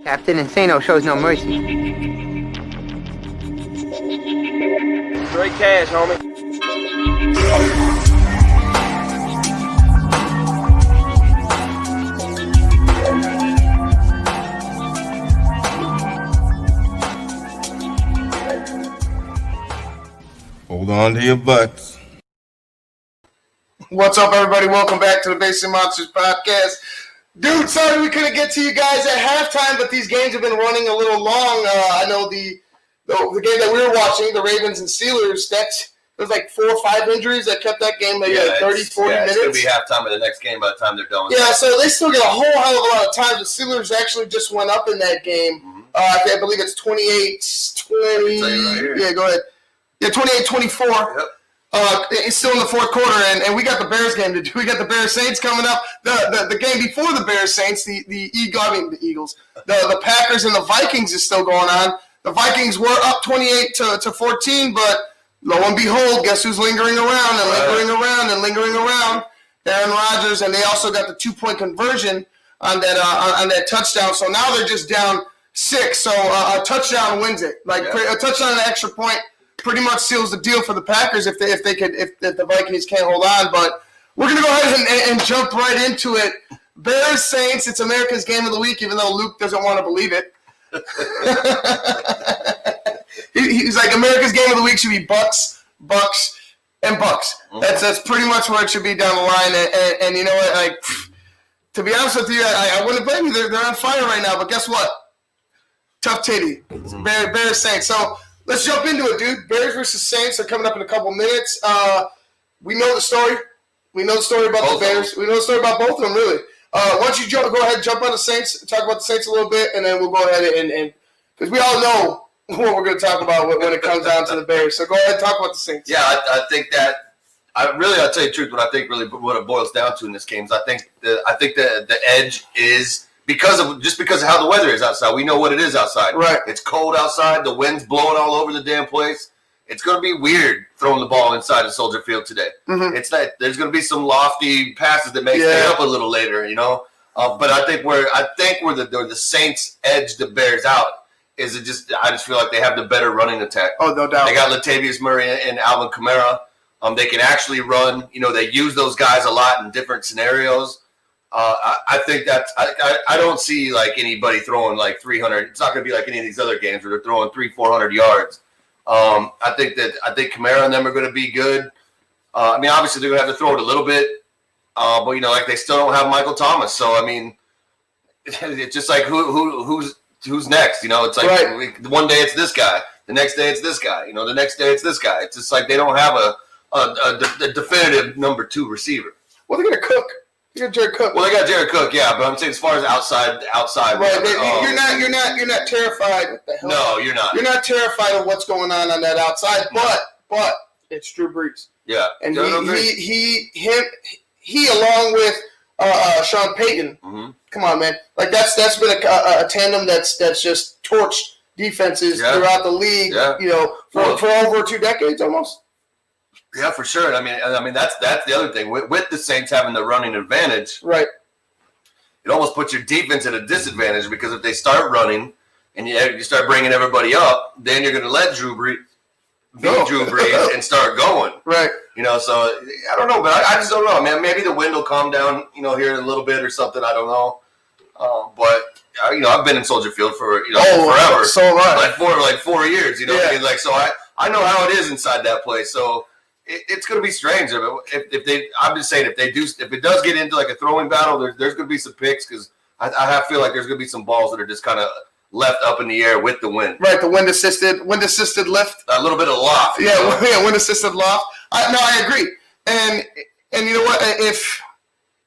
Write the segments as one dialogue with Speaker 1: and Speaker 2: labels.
Speaker 1: Captain Insano shows no mercy.
Speaker 2: Straight cash, homie.
Speaker 3: Hold on to your butts.
Speaker 4: What's up, everybody? Welcome back to the Basement Monsters podcast. Dude, sorry we couldn't get to you guys at halftime, but these games have been running a little long. I know the game that we were watching, the Ravens and Steelers, there's like 4 or 5 injuries that kept that game maybe 30, 40 minutes.
Speaker 2: It's going to be halftime of the next game by the time they're done.
Speaker 4: Yeah, so they still get a whole hell of a lot of time. The Steelers actually just went up in that game. Mm-hmm. I believe it's 28-20.
Speaker 2: Right,
Speaker 4: yeah, go ahead. Yeah, 28-24.
Speaker 2: Yep.
Speaker 4: It's still in the fourth quarter, and we got the Bears game to do. We got the Bears Saints coming up. The game before the Bears Saints, the Eagles, the Packers and the Vikings is still going on. The Vikings were up 28-14, but lo and behold, guess who's lingering around and lingering around? Aaron Rodgers, and they also got the 2-point conversion on that touchdown. So now they're just down 6. So a touchdown wins it. A touchdown and an extra point pretty much seals the deal for the Packers if the Vikings can't hold on. But we're gonna go ahead and jump right into it. Bears Saints. It's America's game of the week, even though Luke doesn't want to believe it. He's like, America's game of the week should be Bucks, and Bucks. That's pretty much where it should be down the line. And you know what? Like, to be honest with you, I wouldn't blame you. They're on fire right now. But guess what? Tough titty. Bears Saints. So let's jump into it, dude. Bears versus Saints are coming up in a couple minutes. We know the story. We know the story about both the Bears. We know the story about both of them, really. Why don't you go ahead and jump on the Saints, talk about the Saints a little bit, and then we'll go ahead and because we all know what we're going to talk about when it comes down to the Bears. So go ahead and talk about the Saints.
Speaker 2: Yeah, I think that I'll tell you the truth. What it boils down to in this game is I think the edge is because of how the weather is outside. We know what it is outside.
Speaker 4: Right.
Speaker 2: It's cold outside. The wind's blowing all over the damn place. It's going to be weird throwing the ball inside of Soldier Field today. Mm-hmm. It's not. There's going to be some lofty passes that may stay up a little later, you know. But I think where the Saints edge the Bears out is I just feel like they have the better running attack.
Speaker 4: Oh, no doubt.
Speaker 2: They got Latavius Murray and Alvin Kamara. They can actually run. You know, they use those guys a lot in different scenarios. I think I don't see like anybody throwing like 300. It's not going to be like any of these other games where they're throwing 300-400 yards. I think Kamara and them are going to be good. I mean, obviously they're going to have to throw it a little bit, but you know, like they still don't have Michael Thomas. So I mean, it's just like who's next? You know, it's like one day it's this guy, the next day it's this guy. You know, the next day it's this guy. It's just like they don't have a definitive number 2 receiver.
Speaker 4: Well, they're going to cook. You got Jared Cook.
Speaker 2: Well, they got Jared Cook, yeah, but I'm saying as far as outside.
Speaker 4: Right, you're not terrified. What the hell?
Speaker 2: No, you're not.
Speaker 4: You're not terrified of what's going on that outside, but it's Drew Brees.
Speaker 2: Yeah,
Speaker 4: and he along with Sean Payton. Mm-hmm. Come on, man! Like that's been a tandem that's just torched defenses throughout the league. Yeah. You know, for over 2 decades almost.
Speaker 2: Yeah, for sure. I mean that's the other thing with the Saints having the running advantage.
Speaker 4: Right.
Speaker 2: It almost puts your defense at a disadvantage because if they start running and you start bringing everybody up, then you're going to let Drew Brees and start going.
Speaker 4: Right.
Speaker 2: You know, so I don't know, but I just don't know. I mean, maybe the wind will calm down, you know, here in a little bit or something. I don't know. But you know, I've been in Soldier Field for forever.
Speaker 4: So right.
Speaker 2: Like 4 years. You know, what I mean, like so I know how it is inside that place. So. It's going to be strange. I'm just saying, if it does get into like a throwing battle, there's going to be some picks because I feel like there's going to be some balls that are just kind of left up in the air with the wind.
Speaker 4: Right, the wind assisted lift.
Speaker 2: A little bit of loft.
Speaker 4: Yeah, wind assisted loft. I agree. And you know what? If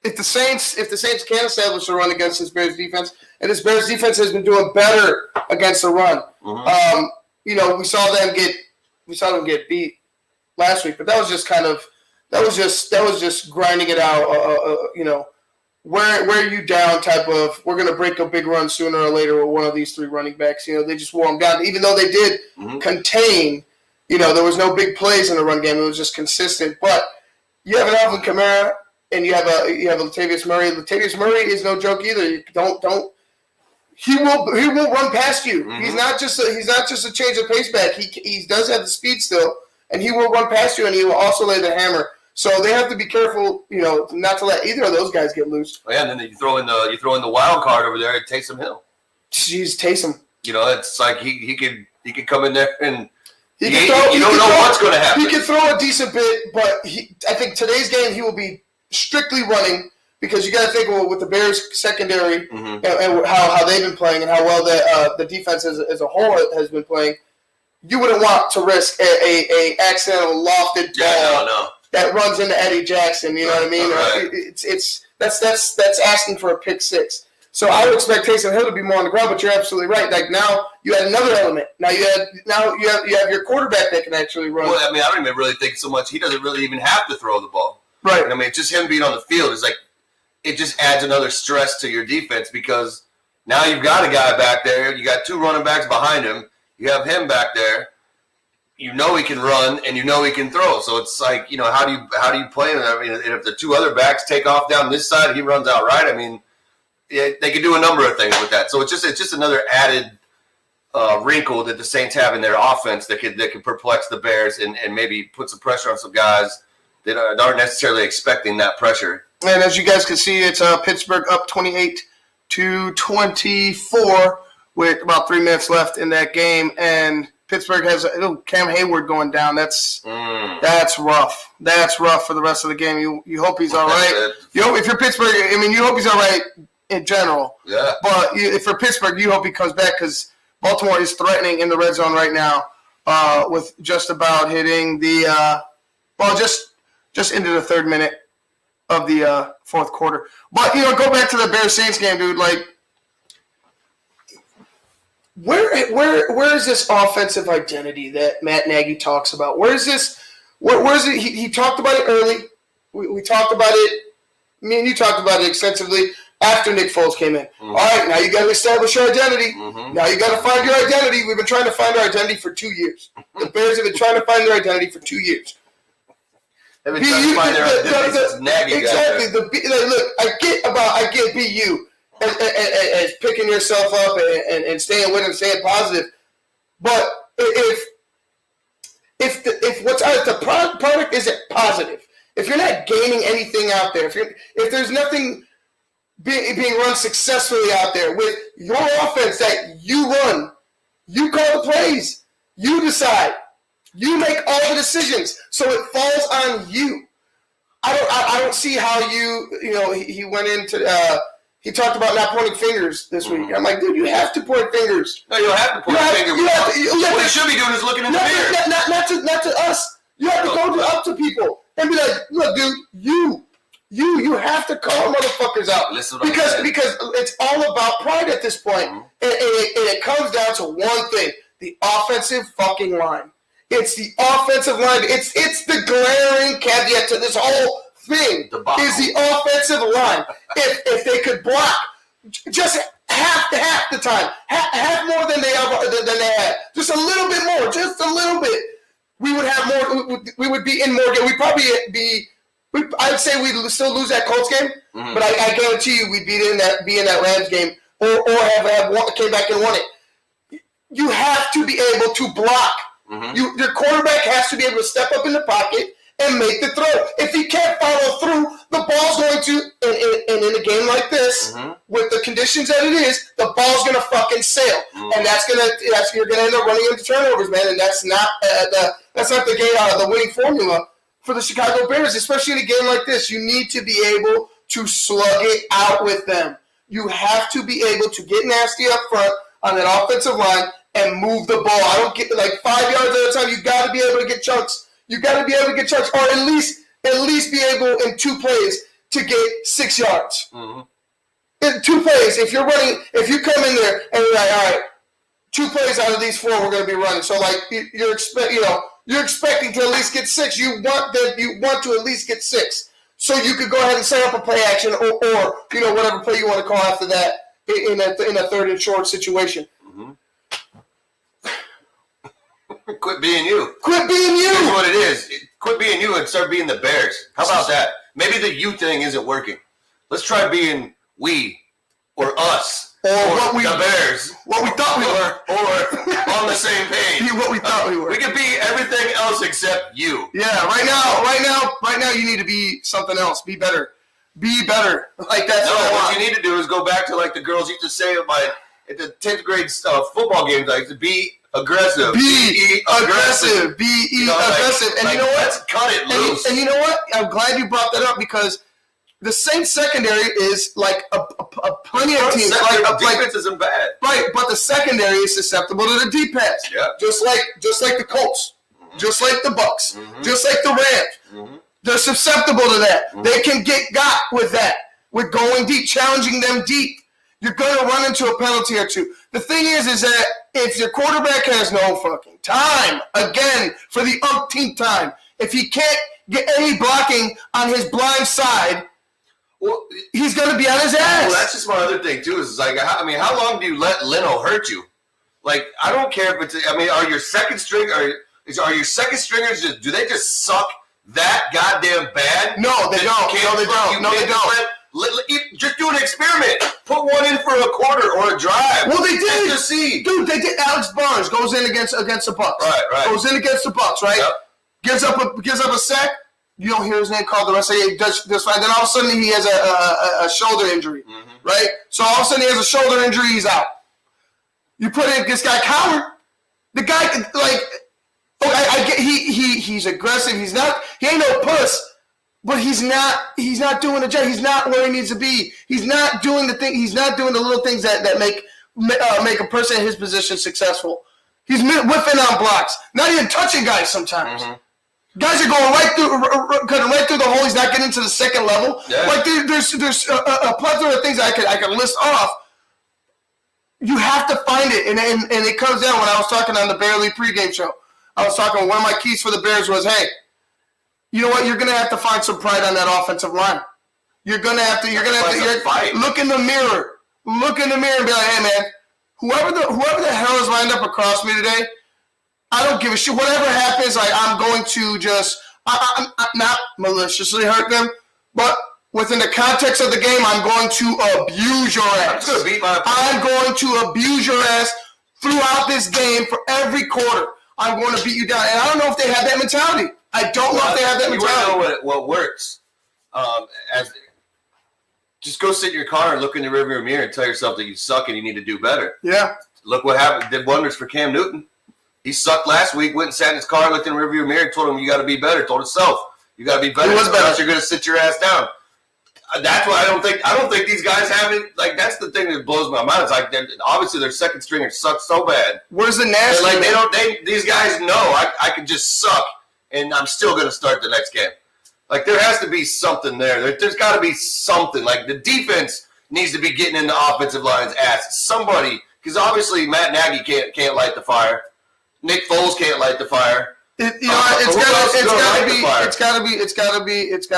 Speaker 4: the Saints can establish a run against this Bears defense, and this Bears defense has been doing better against the run. Mm-hmm. You know, we saw them get beat last week, but that was just grinding it out. You know, where are you down type of, we're going to break a big run sooner or later with one of these 3 running backs. You know, they just wore them down. Even though they did contain, you know, there was no big plays in the run game. It was just consistent. But you have an Alvin Kamara and you have a Latavius Murray. Latavius Murray is no joke either. Don't He will run past you.
Speaker 2: Mm-hmm.
Speaker 4: He's not just a change of pace back. He does have the speed still, and he will run past you, and he will also lay the hammer. So they have to be careful, not to let either of those guys get loose.
Speaker 2: Oh, yeah, and then you throw in the wild card over there at Taysom Hill.
Speaker 4: Jeez, Taysom.
Speaker 2: It's like he could come in there and
Speaker 4: You
Speaker 2: don't know what's going to happen.
Speaker 4: He can throw a decent bit, but I think today's game he will be strictly running because you got to think with the Bears secondary
Speaker 2: Mm-hmm.
Speaker 4: and how they've been playing and how well the defense as a whole has been playing. You wouldn't want to risk a accidental lofted ball that runs into Eddie Jackson. You know what I mean?
Speaker 2: Right.
Speaker 4: That's asking for a pick six. So I would expect Taysom Hill to be more on the ground, but you're absolutely right. Like now you had another element. Now you have your quarterback that can actually run.
Speaker 2: Well, I mean, I don't even really think so much. He doesn't really even have to throw the ball.
Speaker 4: Right.
Speaker 2: I mean, just him being on the field is like it just adds another stress to your defense because now you've got a guy back there. You got two running backs behind him. You have him back there. He can run and he can throw. So it's like, how do you play him? I mean, if the two other backs take off down this side, he runs out right. I mean, they can do a number of things with that. So it's just another added wrinkle that the Saints have in their offense that could perplex the Bears and maybe put some pressure on some guys that aren't necessarily expecting that pressure.
Speaker 4: And as you guys can see, it's Pittsburgh up 28-24 with about 3 minutes left in that game, and Pittsburgh has Cam Hayward going down. That's rough. That's rough for the rest of the game. You hope he's all right. If you're Pittsburgh, you hope he's all right in general.
Speaker 2: Yeah.
Speaker 4: But if for Pittsburgh, you hope he comes back because Baltimore is threatening in the red zone right now with just about hitting the just into the 3rd minute of the 4th quarter. But, go back to the Bears-Saints game, dude. Like, where is this offensive identity that Matt Nagy talks about? Where is this? Where is it? He talked about it early. We talked about it. Me and you talked about it extensively after Nick Foles came in.
Speaker 2: Mm-hmm.
Speaker 4: All right, now you got to establish your identity.
Speaker 2: Mm-hmm.
Speaker 4: Now you got to find your identity. We've been trying to find our identity for 2 years. The Bears have been trying to find their identity for 2 years.
Speaker 2: They've been trying to find their identity since Nagy
Speaker 4: exactly.
Speaker 2: got there.
Speaker 4: Look, I get BU as picking yourself up and staying with and staying positive. But if what's out, the product isn't positive, if you're not gaining anything out there, if there's nothing being run successfully out there with your offense that you run, you call the plays, you decide, you make all the decisions, so it falls on you. I don't see how he went into he talked about not pointing fingers this week. I'm like, dude, you have to point fingers.
Speaker 2: No, you don't have to point a finger. What he should be doing is looking in the mirror.
Speaker 4: Not to us. You have to go up to people and be like, look, dude, you have to call motherfuckers out. Because it's all about pride at this point. Mm-hmm. And it comes down to one thing: the offensive fucking line. It's the offensive line. It's the glaring caveat to this whole thing is the offensive line. If they could block just half the time, half more than they had, just a little bit more, just a little bit, we would have more. We would be in more game. We'd probably be. I'd say we'd still lose that Colts game, but I guarantee you we'd be in that Rams game or have came back and won it. You have to be able to block. Mm-hmm. Your quarterback has to be able to step up in the pocket and make the throw. If he can't follow through, the ball's going to, and in a game like this, with the conditions that it is, the ball's going to fucking sail, and you're going to end up running into turnovers, man. And that's not the winning formula for the Chicago Bears, especially in a game like this. You need to be able to slug it out with them. You have to be able to get nasty up front on that offensive line and move the ball. I don't get 5 yards at a time. You got to be able to get chunks. You got to be able to get chunks, or at least be able in 2 plays to get 6 yards. Mm-hmm. In 2 plays, if you come in there and you're like, all right, 2 plays out of these 4 we're going to be running. So you're expecting to at least get 6. You want to at least get 6. So you could go ahead and set up a play action or whatever play you want to call after that in a 3rd and short situation.
Speaker 2: Quit being you.
Speaker 4: Quit being you.
Speaker 2: Here's what it is. Quit being you and start being the Bears. How about that? Maybe the you thing isn't working. Let's try being we or us,
Speaker 4: or what we
Speaker 2: the Bears,
Speaker 4: what we thought we were,
Speaker 2: or on the same page.
Speaker 4: Be what we thought we were.
Speaker 2: We could be everything else except you.
Speaker 4: Yeah, right now, you need to be something else. Be better. Be better. Like that's
Speaker 2: what you need to do is go back to like the girls used to say at the 10th grade football games, like to be aggressive.
Speaker 4: Be aggressive. Be aggressive. And you know what?
Speaker 2: Let's cut it loose.
Speaker 4: And you know what? I'm glad you brought that up because the Saints secondary is like a plenty of teams.
Speaker 2: Defense isn't bad.
Speaker 4: Right, but the secondary is susceptible to the deep pass.
Speaker 2: Yeah.
Speaker 4: Just like the Colts. Mm-hmm. Just like the Bucks. Mm-hmm. Just like the Rams. Mm-hmm. They're susceptible to that. Mm-hmm. They can get got with that. With going deep, challenging them deep. You're going to run into a penalty or two. The thing is that if your quarterback has no fucking time, again, for the umpteenth time, if he can't get any blocking on his blind side, well, he's going to be on his ass.
Speaker 2: Well, that's just my other thing, too. Is like, I mean, how long do you let Leno hurt you? Like, I don't care if it's – I mean, are your second string – are your second stringers – do they just suck that goddamn bad?
Speaker 4: No, they don't. No, they don't. No, they don't.
Speaker 2: Just do an experiment. Put one in for a quarter or a drive.
Speaker 4: Well, they did.
Speaker 2: Just see.
Speaker 4: Dude, they did. Alex Barnes goes in against the Bucks.
Speaker 2: Right.
Speaker 4: Goes in against the Bucks, right? Yep. Gives up a sack. You don't hear his name called the rest of the game. Does fine. Then all of a sudden he has a shoulder injury, right? So all of a sudden he has a shoulder injury. He's out. You put in this guy Coward. The guy like, I get he's aggressive. He ain't no puss. But he's not doing the job. He's not where he needs to be. He's not doing the thing. He's not doing the little things that make a person in his position successful. He's whipping on blocks, not even touching guys sometimes. Mm-hmm. Guys are going cutting right through the hole. He's not getting to the second level. Yeah. Like there's a plethora of things I could list off. You have to find it, and it comes down when I was talking on the Barely pregame show. I was talking. One of my keys for the Bears was, hey. You know what? You're going to have to find some pride on that offensive line. You're going to have to look in the mirror. Look in the mirror and be like, hey, man, whoever the hell is lined up across me today, I don't give a shit. Whatever happens, like I'm going to just I'm not maliciously hurt them, but within the context of the game, I'm going to abuse your ass. I'm going to abuse your ass throughout this game for every quarter. I'm going to beat you down. And I don't know if they have that mentality. I don't know if they have that mentality.
Speaker 2: You want to know what works? Just go sit in your car and look in the rearview mirror and tell yourself that you suck and you need to do better.
Speaker 4: Yeah.
Speaker 2: Look what happened. Did wonders for Cam Newton. He sucked last week, went and sat in his car, looked in the rearview mirror and told him you got to be better. Told himself you got to be better. Or else you're going to sit your ass down. That's why I don't think these guys have it. Like, that's the thing that blows my mind. It's like, obviously their second stringers suck so bad.
Speaker 4: Where's the nasty?
Speaker 2: Like, these guys know I can just suck and I'm still going to start the next game. Like, there has to be something there. There's got to be something. Like, the defense needs to be getting in the offensive line's ass. Somebody, because obviously Matt Nagy can't light the fire. Nick Foles can't light the fire.
Speaker 4: It's got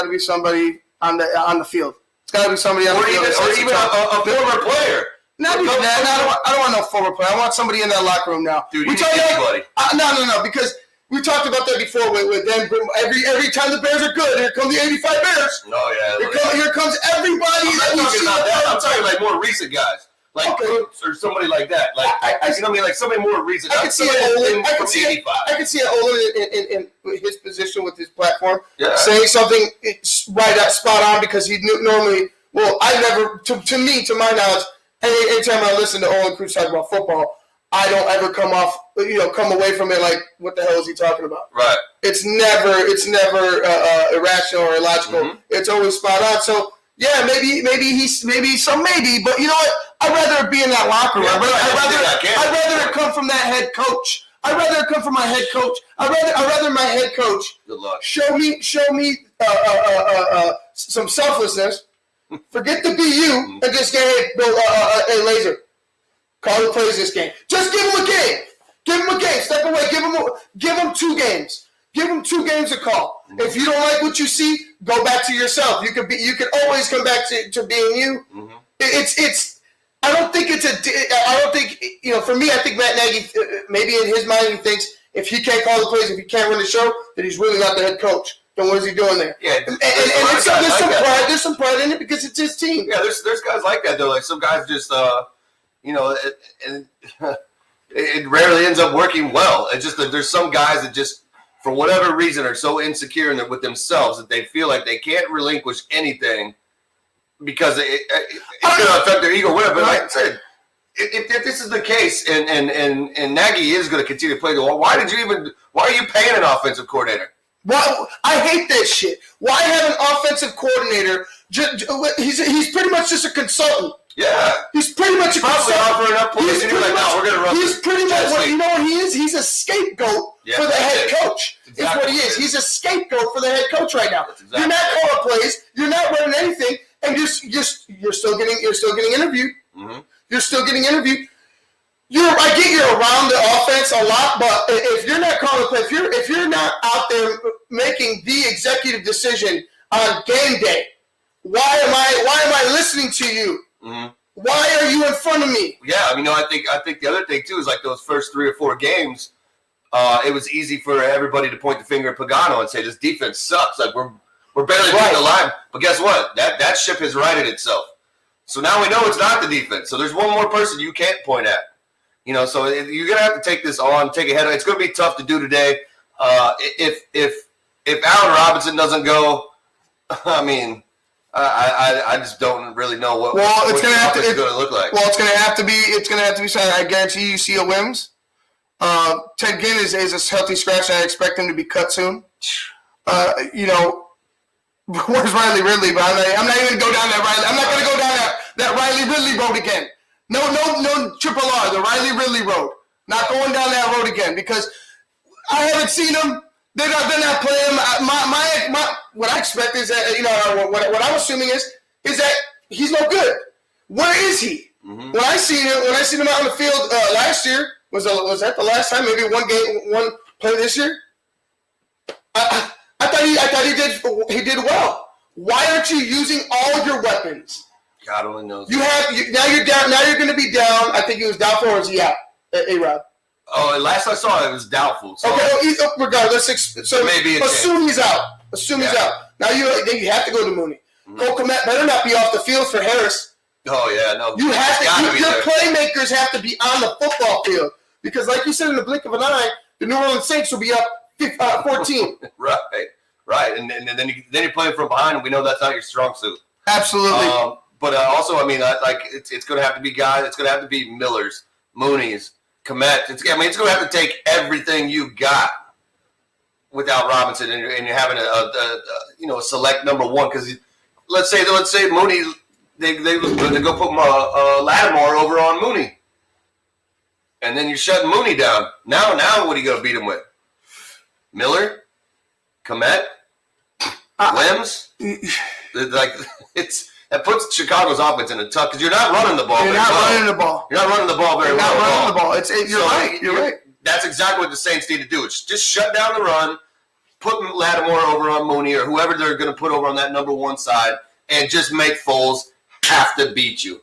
Speaker 4: to be somebody on the field. It's got to be somebody on the field.
Speaker 2: Or even a former player.
Speaker 4: Not even that. I don't want no former player. I want somebody in that locker room now.
Speaker 2: Dude, anybody.
Speaker 4: No, because we talked about that before with them. Every time the Bears are good, here come the 85 Bears.
Speaker 2: Oh, yeah.
Speaker 4: Here comes everybody that we see.
Speaker 2: I'm talking like more recent guys. Like, or somebody like that. Like, like somebody more recent.
Speaker 4: I can see it. I can see it in his position with his platform, saying something spot on because he normally. Well, I never, to my knowledge, anytime I listen to Olin Cruz talk about football, I don't ever come away from it like, what the hell is he talking about?
Speaker 2: Right.
Speaker 4: It's never irrational or illogical. Mm-hmm. It's always spot on. So. Yeah, maybe, but you know what? I'd rather be in that locker room. I'd rather it come from that head coach. I'd rather it come from my head coach. I'd rather my head coach
Speaker 2: good luck.
Speaker 4: show me some selflessness. Forget the BU and just get a laser. Call the plays this game. Just give him a game. Give him a game. Step away. Give him 2 games. Give them 2 games to call. Mm-hmm. If you don't like what you see, go back to yourself. You can always come back to being you. Mm-hmm. I don't think for me, I think Matt Nagy, maybe in his mind, he thinks if he can't call the plays, if he can't run the show, then he's really not the head coach. then what is he doing there?
Speaker 2: Yeah,
Speaker 4: And there's some pride in it because it's his team.
Speaker 2: Yeah, there's guys like that though. Like some guys just it rarely ends up working well. It's just that there's some guys that just for whatever reason are so insecure with themselves that they feel like they can't relinquish anything because it's going to affect their ego. Whatever. But like I said, if this is the case and Nagy is going to continue to play the wall, why are you paying an offensive coordinator?
Speaker 4: Well, I hate that shit. Why have an offensive coordinator? He's pretty much just a consultant.
Speaker 2: Yeah.
Speaker 4: He's pretty much a consultant.
Speaker 2: Offering up plays and you're like, no, we're going to run.
Speaker 4: He's pretty much you know what he is? He's a scapegoat for the head coach. Exactly. Is what he is. He's a scapegoat for the head coach right now. Exactly. You're not calling plays. You're not running anything, and you're still getting interviewed. Mm-hmm. You're still getting interviewed. I get you're around the offense a lot, but if you're not calling a play, if you're not out there making the executive decision on game day, why am I listening to you? Mm-hmm. Why are you in front of me?
Speaker 2: Yeah, I think the other thing too is like those first 3 or 4 games, it was easy for everybody to point the finger at Pagano and say this defense sucks. Like we're barely beating the line. But guess what? That ship has righted itself. So now we know it's not the defense. So there's one more person you can't point at. So you're gonna have to take this on, take a head. It's gonna be tough to do today. If Allen Robinson doesn't go, I just don't really know what it's going to look like.
Speaker 4: Well, it's going to have to be. I guarantee you, C.O. Wims. Ted Ginn is a healthy scratch, and I expect him to be cut soon. Where's Riley Ridley? But I'm not even going to go down that Riley. I'm not going to go down that Riley Ridley road again. No, triple R, the Riley Ridley road. Not going down that road again because I haven't seen them. They're not playing. What I expect is that what I'm assuming is that he's no good. Where is he? Mm-hmm. When I seen him out on the field last year, was that the last time? Maybe one play this year. I thought he did well. Why aren't you using all your weapons?
Speaker 2: God only knows.
Speaker 4: Now you're down. Now you're going to be down. I think he was doubtful, or is he out? A-Rob.
Speaker 2: Oh, last I saw it was doubtful. So.
Speaker 4: Okay, regardless. So
Speaker 2: maybe
Speaker 4: assume he's out. He's out. Now you have to go to Mooney. Mm-hmm. Cole Kmet better not be off the field for Harris.
Speaker 2: Oh yeah, no.
Speaker 4: You have to. Your playmakers have to be on the football field because, like you said, in the blink of an eye, the New Orleans Saints will be up 14.
Speaker 2: Right, and then you're playing from behind, and we know that's not your strong suit.
Speaker 4: Absolutely.
Speaker 2: But also, it's going to have to be guys. It's going to have to be Millers, Mooney's, Kmet. It's going to have to take everything you got without Robinson, and you're having a select number one. Because let's say Mooney, they go put Lattimore over on Mooney, and then you're shutting Mooney down. Now, what are you going to beat him with? Miller, Kmet, Wims, That puts Chicago's offense in a tough because you're not running the ball. You're not running the ball very well.
Speaker 4: You're not running the ball. You're right. You're right.
Speaker 2: That's exactly what the Saints need to do. It's just shut down the run, put Lattimore over on Mooney or whoever they're going to put over on that number one side, and just make Foles have to beat you.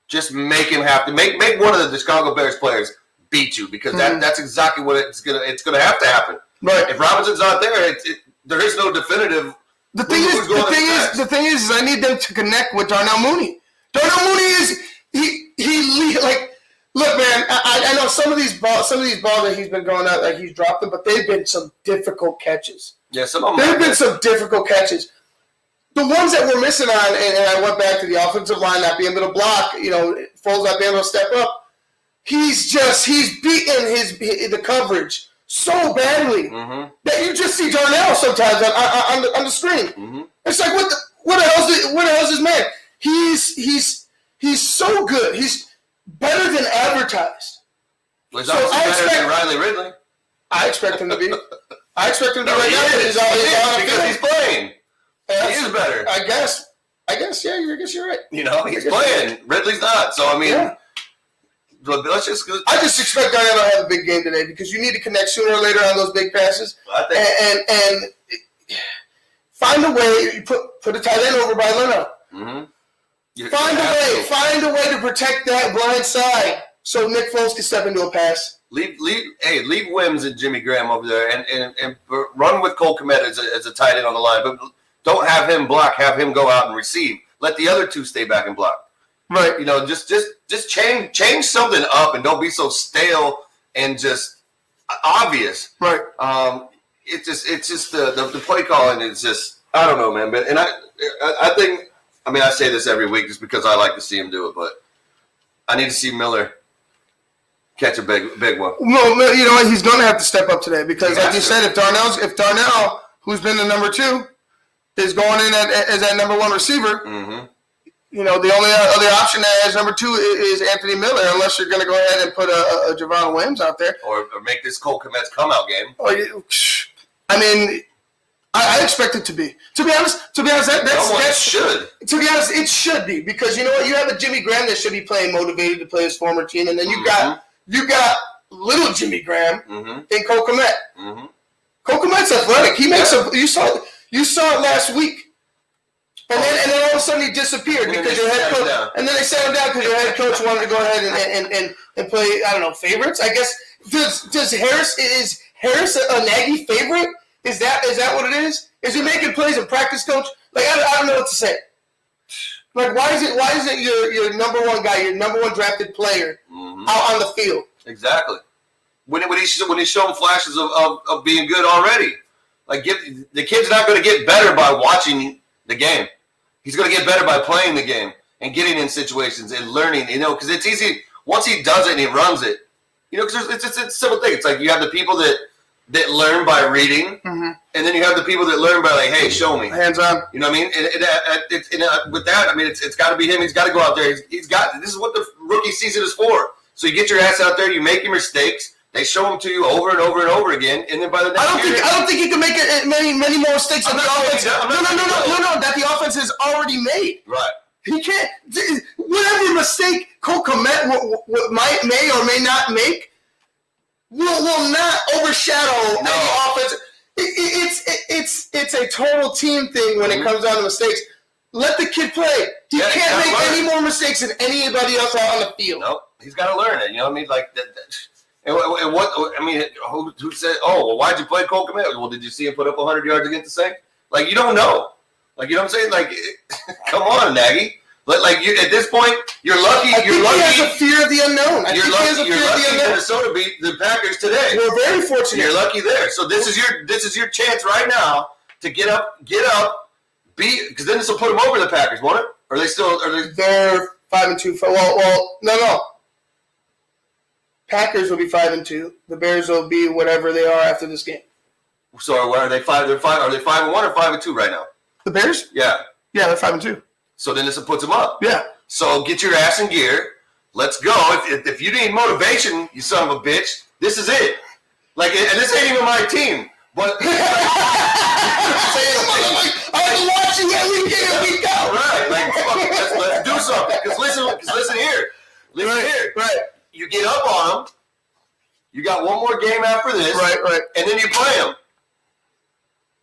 Speaker 2: Just make him have to make one of the Chicago Bears players beat you because that's exactly what it's gonna have to happen.
Speaker 4: Right.
Speaker 2: If Robinson's not there, there is no definitive.
Speaker 4: The thing is, I need them to connect with Darnell Mooney. Darnell Mooney is look, man. I know some of these balls that he's been going out, like he's dropped them, but they've been some difficult catches.
Speaker 2: Yeah, some of them.
Speaker 4: There've been some difficult catches. The ones that we're missing on, and I went back to the offensive line not being able to block. Foles not being able to step up. He's beaten the coverage so badly that you just see Darnell sometimes on the screen. Mm-hmm. It's like what the hell's this man? He's so good. He's better than advertised.
Speaker 2: Well, he's obviously better than Riley Ridley.
Speaker 4: I expect him to be. I expect him to be right now
Speaker 2: because he's playing. He is better.
Speaker 4: I guess. Yeah. I guess you're right.
Speaker 2: He's playing. Ridley's not. So
Speaker 4: Yeah.
Speaker 2: But let's just.
Speaker 4: I just expect Darnell to have a big game today because you need to connect sooner or later on those big passes. And find a way. Put a tight end over by Leno. Mm-hmm. Find a way to protect that blind side. so Nick Foles can step into a pass.
Speaker 2: Leave Wims and Jimmy Graham over there and run with Cole Kmet as a tight end on the line, but don't have him block. Have him go out and receive. Let the other two stay back and block.
Speaker 4: Right.
Speaker 2: You know, just change something up and don't be so stale and just obvious.
Speaker 4: Right.
Speaker 2: It's just the play calling is just, I don't know, man. But and I think, I mean, I say this every week just because I like to see him do it, but I need to see Miller catch a big one.
Speaker 4: Well, you know what? He's going to have to step up today because, like you
Speaker 2: to.
Speaker 4: said, if Darnell, who's been the number 2, is going in as that number 1 receiver, you know, the only other option as number 2 is Anthony Miller, unless you're going to go ahead and put a Javon Williams out there.
Speaker 2: Or make this Cole Kmet's come-out game.
Speaker 4: I mean, I expect it to be. To be honest, that
Speaker 2: should.
Speaker 4: To be honest, it should be because you know what? You have a Jimmy Graham that should be playing motivated to play his former team, and then you got little Jimmy Graham and Cole Kmet. Cole Kmet's athletic. He makes you saw it last week. And then all of a sudden he disappeared because your head coach. And then they sat him down because your head coach wanted to go ahead and play. I don't know, favorites. I guess is Harris a Nagy favorite? Is that what it is? Is he making plays in practice, coach? Like I don't know what to say. Like why is it your number 1 guy, your number 1 drafted player out on the field?
Speaker 2: Exactly. When he's showing flashes of being good already, like the kid's not going to get better by watching the game. He's going to get better by playing the game and getting in situations and learning. You know, because it's easy once he does it and he runs it. You know, because it's a simple thing. It's like you have the people that learn by reading, and then you have the people that learn by like, hey, show me,
Speaker 4: hands on.
Speaker 2: You know what I mean? And with that, I mean, it's got to be him. He's got to go out there. He's got. This is what the rookie season is for. So you get your ass out there. You make your mistakes. They show them to you over and over and over again, and then by the next
Speaker 4: I don't think he can make many more mistakes than the offense. No, that the offense has already made.
Speaker 2: Right.
Speaker 4: He can't. Whatever mistake Cole Kmet may or may not make will not overshadow any offense. It's a total team thing when it comes down to mistakes. Let the kid play. He can't make any more mistakes than anybody else out on the field.
Speaker 2: Nope. He's got to learn it. You know what I mean? Like that. And what I mean, who said? Oh, well, why'd you play Cole Kmet? Well, did you see him put up 100 yards against the Saints? Like you don't know. Like you know what I'm saying? Like, come on, Nagy. Like you, at this point, you're lucky. You're lucky.
Speaker 4: He has a fear of the unknown.
Speaker 2: You're lucky. Minnesota beat the Packers today.
Speaker 4: We're very fortunate.
Speaker 2: You're lucky there. So this is your chance right now to get up, beat because then this will put them over the Packers, won't it? Are they still?
Speaker 4: They're 5-2. Well, no. Packers will be 5-2. The Bears will be whatever they are after this game.
Speaker 2: So where are they? 5? They're 5. Are they 5-1 or 5-2 right now?
Speaker 4: The Bears?
Speaker 2: Yeah.
Speaker 4: Yeah, they're 5-2.
Speaker 2: So then this puts them up.
Speaker 4: Yeah.
Speaker 2: So get your ass in gear. Let's go. If you need motivation, you son of a bitch, this is it. Like, and this ain't even my team, but I
Speaker 4: watch you every day and we go.
Speaker 2: Right. Like, let's do something. Because listen here.
Speaker 4: Right.
Speaker 2: You get up on them. You got one more game after this.
Speaker 4: Right.
Speaker 2: And then you play them.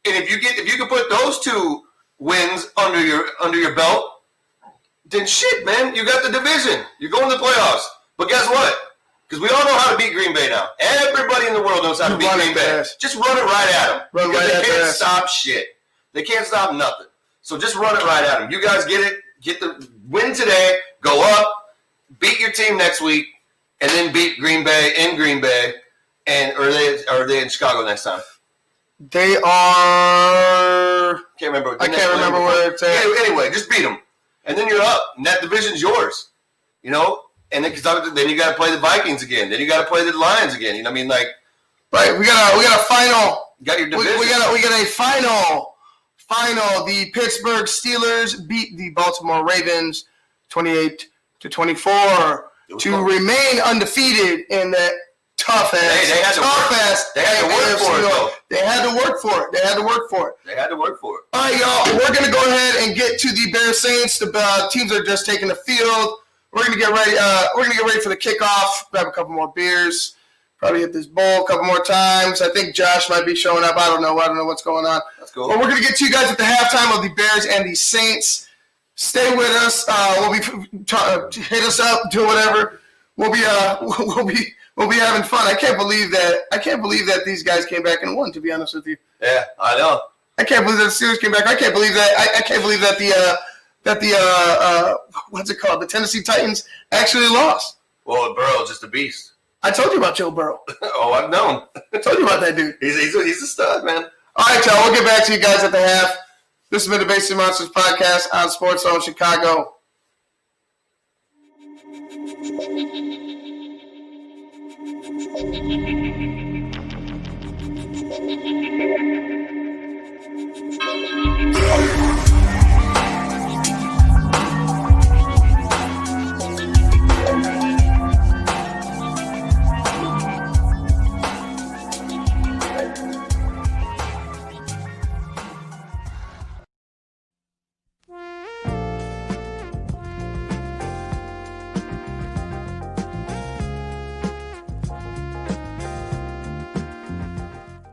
Speaker 2: And if you can put those 2 wins under your belt, then shit, man, you got the division. You're going to the playoffs. But guess what? Because we all know how to beat Green Bay now. Everybody in the world knows how to beat Green Bay. Just run it right at them. They can't stop shit. They can't stop nothing. So just run it right at them. You guys get it. Get the win today. Go up. Beat your team next week. And then beat Green Bay in Green Bay. And are they in Chicago next time?
Speaker 4: They are.
Speaker 2: I can't remember
Speaker 4: where it's at.
Speaker 2: Anyway, just beat them, and then you're up, and that division's yours. You know, and then you got to play the Vikings again. Then you got to play the Lions again. You know what I mean? Like,
Speaker 4: right? We got a final.
Speaker 2: You got your division. We
Speaker 4: got a final. The Pittsburgh Steelers beat the Baltimore Ravens 28-24 to remain undefeated in that tough ass.
Speaker 2: They had to work for it.
Speaker 4: They had to work for it. All right, y'all. We're gonna go ahead and get to the Bears Saints. The teams are just taking the field. We're gonna get ready. For the kickoff. Grab a couple more beers. Probably hit this bowl a couple more times. I think Josh might be showing up. I don't know what's going on.
Speaker 2: That's cool.
Speaker 4: But we're gonna get to you guys at the halftime of the Bears and the Saints. Stay with us. We'll be hit us up. Do whatever. we'll be having fun. I can't believe that these guys came back and won. To be honest with you.
Speaker 2: Yeah, I know.
Speaker 4: I can't believe that the Steelers came back. I can't believe that. I can't believe that the what's it called? The Tennessee Titans actually lost.
Speaker 2: Well, Burrow's just a beast.
Speaker 4: I told you about Joe Burrow.
Speaker 2: Oh, I've known.
Speaker 4: I told you about that dude.
Speaker 2: He's a stud, man.
Speaker 4: All right, y'all. We'll get back to you guys at the half. This has been the Basement Monsters podcast on Sports Zone Chicago.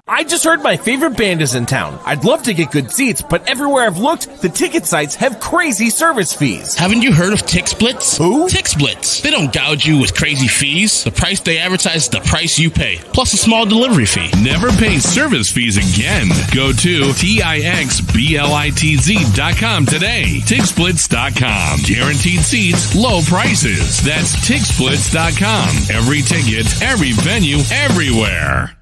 Speaker 5: I just heard my favorite band is in town. I'd love to get good seats, but everywhere I've looked, the ticket sites have crazy service fees.
Speaker 6: Haven't you heard of TixSplits?
Speaker 5: Who?
Speaker 6: TixSplits. They don't gouge you with crazy fees. The price they advertise is the price you pay, plus a small delivery fee.
Speaker 7: Never pay service fees again. Go to TixSplits.com today. TixSplits.com. Guaranteed seats, low prices. That's TixSplits.com. Every ticket, every venue, everywhere.